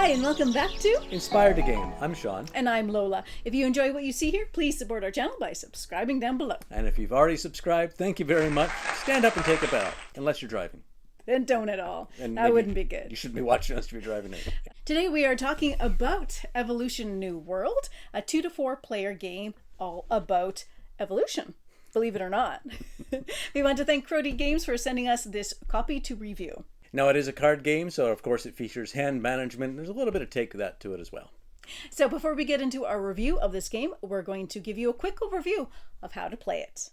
Hi, and welcome back to Inspired to Game. I'm Sean. And I'm Lola. If you enjoy what you see here, please support our channel by subscribing down below. And if you've already subscribed, thank you very much. Stand up and take a bow, unless you're driving. And don't at all. And that wouldn't be good. You shouldn't be watching us if you're driving it. Today we are talking about Evolution New World, a 2 to 4 player game all about evolution. Believe it or not. We want to thank Crody Games for sending us this copy to review. Now, it is a card game, so of course it features hand management. There's a little bit of take that to it as well. So before we get into our review of this game, we're going to give you a quick overview of how to play it.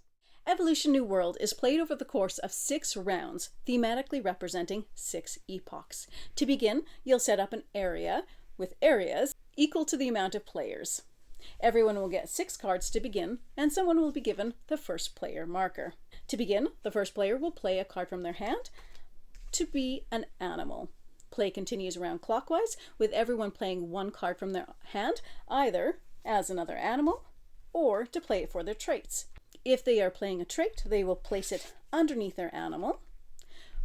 Evolution New World is played over the course of 6 rounds, thematically representing 6 epochs. To begin, you'll set up an area with areas equal to the amount of players. Everyone will get 6 cards to begin, and someone will be given the first player marker. To begin, the first player will play a card from their hand to be an animal. Play continues around clockwise, with everyone playing 1 card from their hand, either as another animal or to play it for their traits. If they are playing a trait, they will place it underneath their animal,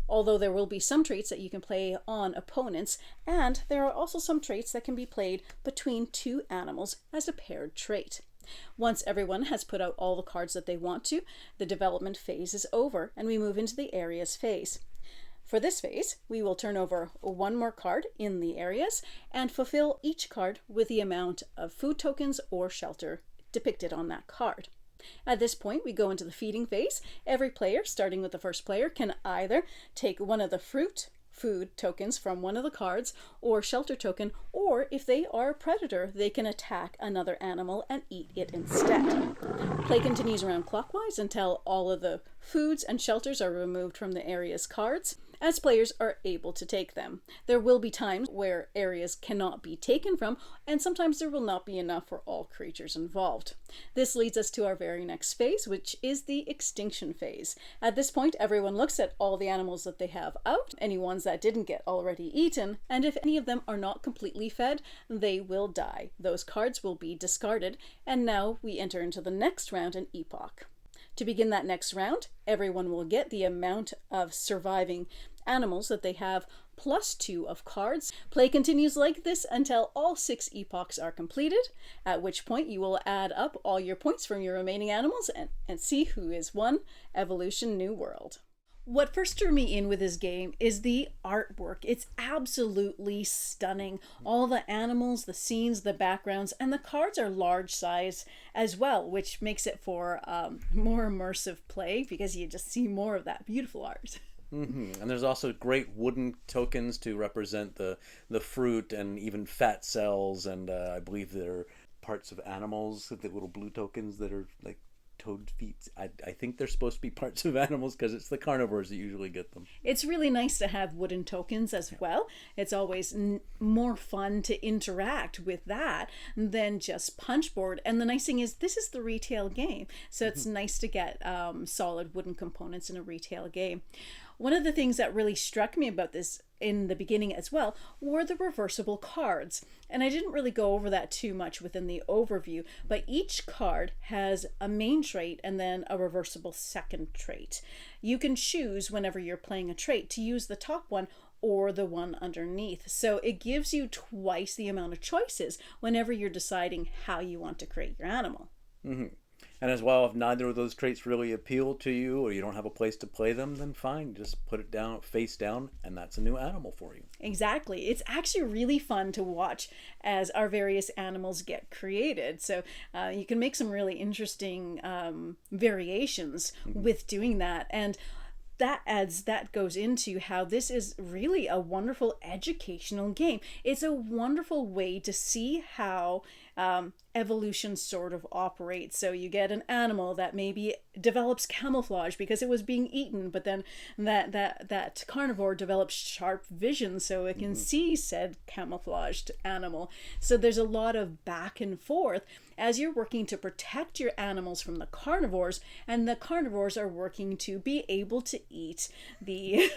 although there will be some traits that you can play on opponents, and there are also some traits that can be played between 2 animals as a paired trait. Once everyone has put out all the cards that they want to, the development phase is over and we move into the areas phase. For this phase, we will turn over 1 more card in the areas and fulfill each card with the amount of food tokens or shelter depicted on that card. At this point, we go into the feeding phase. Every player, starting with the first player, can either take one of the food tokens from one of the cards or shelter token, or if they are a predator, they can attack another animal and eat it instead. Play continues around clockwise until all of the foods and shelters are removed from the area's cards, as players are able to take them. There will be times where areas cannot be taken from, and sometimes there will not be enough for all creatures involved. This leads us to our very next phase, which is the extinction phase. At this point, everyone looks at all the animals that they have out, any ones that didn't get already eaten, and if any of them are not completely fed, they will die. Those cards will be discarded, and now we enter into the next round, an epoch. To begin that next round, everyone will get the amount of surviving animals that they have plus 2 of cards. Play continues like this until all 6 epochs are completed, at which point you will add up all your points from your remaining animals and see who is won Evolution New World. What first drew me in with this game is the artwork. It's absolutely stunning. All the animals, the scenes, the backgrounds, and the cards are large size as well, which makes it for more immersive play because you just see more of that beautiful art. And there's also great wooden tokens to represent the fruit and even fat cells, and I believe there are parts of animals, the little blue tokens that are like toad feet. I think they're supposed to be parts of animals because it's the carnivores that usually get them. It's really nice to have wooden tokens as well. It's always more fun to interact with that than just punchboard. And the nice thing is this is the retail game, so it's nice to get solid wooden components in a retail game. One of the things that really struck me about this in the beginning as well were the reversible cards. And I didn't really go over that too much within the overview, but each card has a main trait and then a reversible second trait. You can choose whenever you're playing a trait to use the top one or the one underneath. So it gives you twice the amount of choices whenever you're deciding how you want to create your animal. And as well, if neither of those traits really appeal to you or you don't have a place to play them, then fine, just put it down, face down, and that's a new animal for you. Exactly. It's actually really fun to watch as our various animals get created. So you can make some really interesting variations with doing that. And that goes into how this is really a wonderful educational game. It's a wonderful way to see how evolution sort of operates. So you get an animal that maybe develops camouflage because it was being eaten, but then that carnivore develops sharp vision so it can see said camouflaged animal. So there's a lot of back and forth as you're working to protect your animals from the carnivores, and the carnivores are working to be able to eat the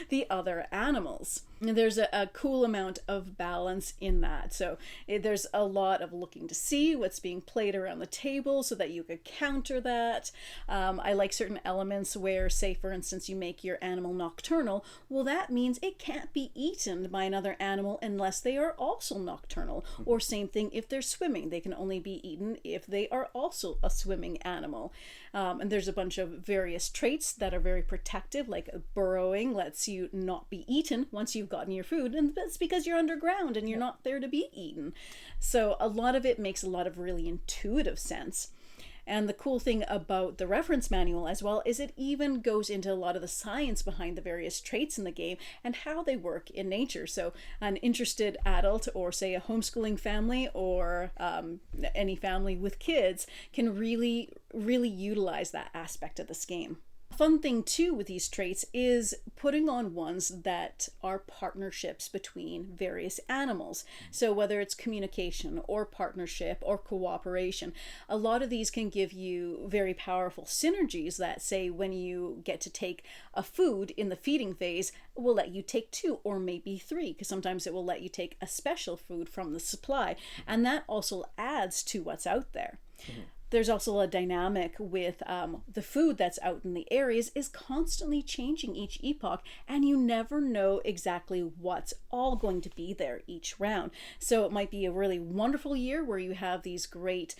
the other animals. And there's a cool amount of balance in that. So there's a lot of looking to see, what's being played around the table so that you could counter that. I like certain elements where, say, for instance, you make your animal nocturnal. Well, that means it can't be eaten by another animal unless they are also nocturnal. Or same thing if they're swimming. They can only be eaten if they are also a swimming animal. And there's a bunch of various traits that are very protective, like burrowing lets you not be eaten once you've gotten your food, and that's because you're underground and you're not there to be eaten. So a lot of it makes a lot of really intuitive sense. And the cool thing about the reference manual as well is it even goes into a lot of the science behind the various traits in the game and how they work in nature. So an interested adult, or say a homeschooling family, or any family with kids, can really utilize that aspect of this game. Fun thing too with these traits is putting on ones that are partnerships between various animals. So whether it's communication or partnership or cooperation, a lot of these can give you very powerful synergies that, say, when you get to take a food in the feeding phase, will let you take 2 or maybe 3, because sometimes it will let you take a special food from the supply, and that also adds to what's out there. There's also a dynamic with the food that's out in the areas is constantly changing each epoch, and you never know exactly what's all going to be there each round. So it might be a really wonderful year where you have these great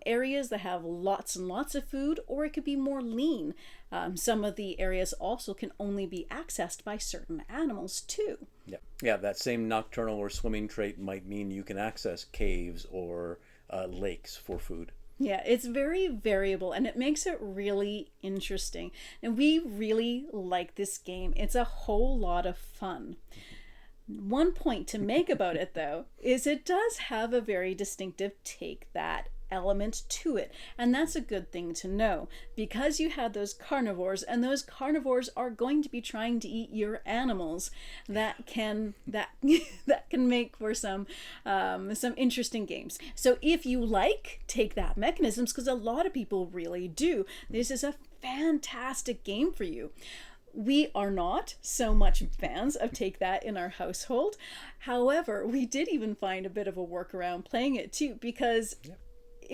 areas that have lots and lots of food, or it could be more lean. Some of the areas also can only be accessed by certain animals too. Yeah, that same nocturnal or swimming trait might mean you can access caves or lakes for food. Yeah, it's very variable, and it makes it really interesting. And we really like this game. It's a whole lot of fun. One point to make about it, though, is it does have a very distinctive take that element to it, and that's a good thing to know, because you had those carnivores, and those carnivores are going to be trying to eat your animals. That can make for some interesting games. So if you take that mechanisms, because a lot of people really do, this is a fantastic game for you. We are not so much fans of Take That in our household. However, we did even find a bit of a workaround playing it too, because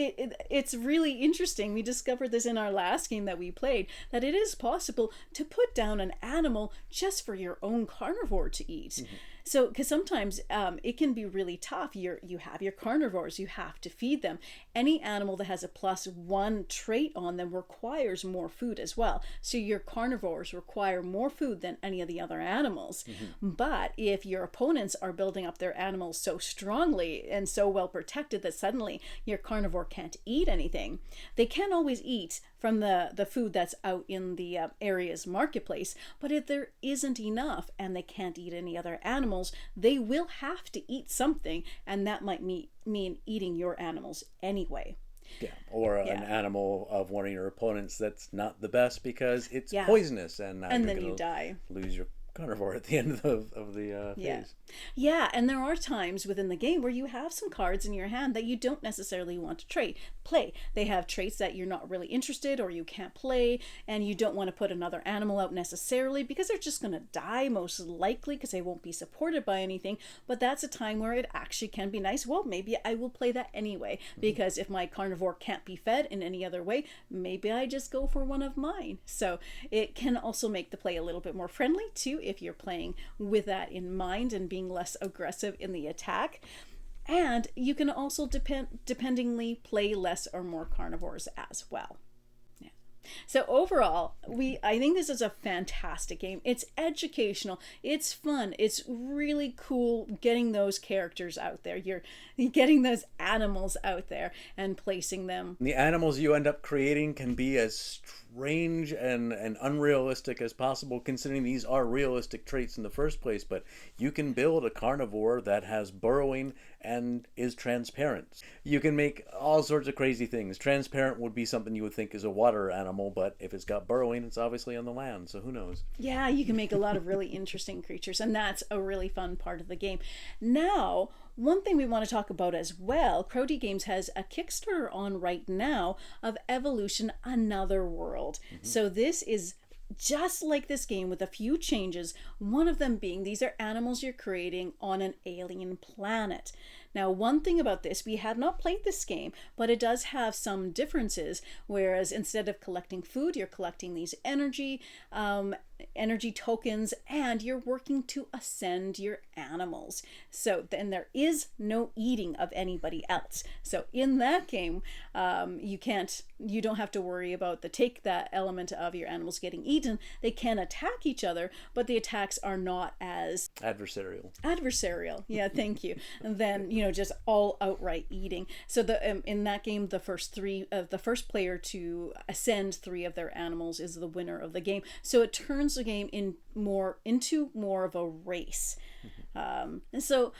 it's really interesting. We discovered this in our last game that we played, that it is possible to put down an animal just for your own carnivore to eat. So, because sometimes it can be really tough. You have your carnivores, you have to feed them. Any animal that has a +1 trait on them requires more food as well. So your carnivores require more food than any of the other animals. But if your opponents are building up their animals so strongly and so well protected that suddenly your carnivore can't eat anything, they can always eat from the food that's out in the area's marketplace. But if there isn't enough and they can't eat any other animals, they will have to eat something, and that might mean eating your animals anyway. Yeah, or an animal of one of your opponents that's not the best because it's poisonous, and then you die. Lose your carnivore at the end of the phase. Yeah, and there are times within the game where you have some cards in your hand that you don't necessarily want to play. They have traits that you're not really interested or you can't play, and you don't want to put another animal out necessarily because they're just going to die most likely because they won't be supported by anything. But that's a time where it actually can be nice. Well, maybe I will play that anyway, because if my carnivore can't be fed in any other way, maybe I just go for one of mine. So it can also make the play a little bit more friendly too, if you're playing with that in mind and being less aggressive in the attack. And you can also dependingly play less or more carnivores as well. Yeah. So overall, I think this is a fantastic game. It's educational, it's fun, it's really cool getting those characters out there. You're getting those animals out there and placing them. The animals you end up creating can be as strange and unrealistic as possible, considering these are realistic traits in the first place, but you can build a carnivore that has burrowing and is transparent. You can make all sorts of crazy things. Transparent would be something you would think is a water animal, but if it's got burrowing, it's obviously on the land, so who knows? Yeah, you can make a lot of really interesting creatures, and that's a really fun part of the game. Now, one thing we want to talk about as well, Crowdy Games has a Kickstarter on right now of Evolution Another World. So this is just like this game with a few changes, one of them being these are animals you're creating on an alien planet. Now, one thing about this, we have not played this game, but it does have some differences, whereas instead of collecting food, you're collecting these energy tokens, and you're working to ascend your animals. So then there is no eating of anybody else. So in that game, you don't have to worry about that element of your animals getting eaten. They can attack each other, but the attacks are not as adversarial. Yeah, thank you. And then, just all outright eating. So in that game, the first player to ascend 3 of their animals is the winner of the game. So it turns the game into more of a race. And so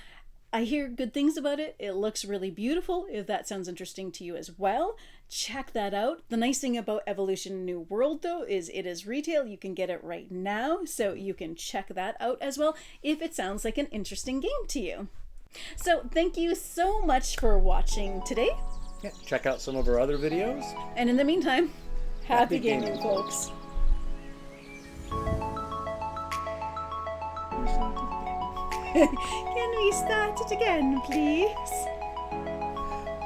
I hear good things about it. It looks really beautiful. If that sounds interesting to you as well, check that out. The nice thing about Evolution New World, though, is it is retail. You can get it right now, so you can check that out as well if it sounds like an interesting game to you. So thank you so much for watching today. Yeah, check out some of our other videos. And in the meantime, happy gaming, folks. Can we start it again, please?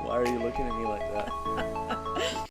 Why are you looking at me like that?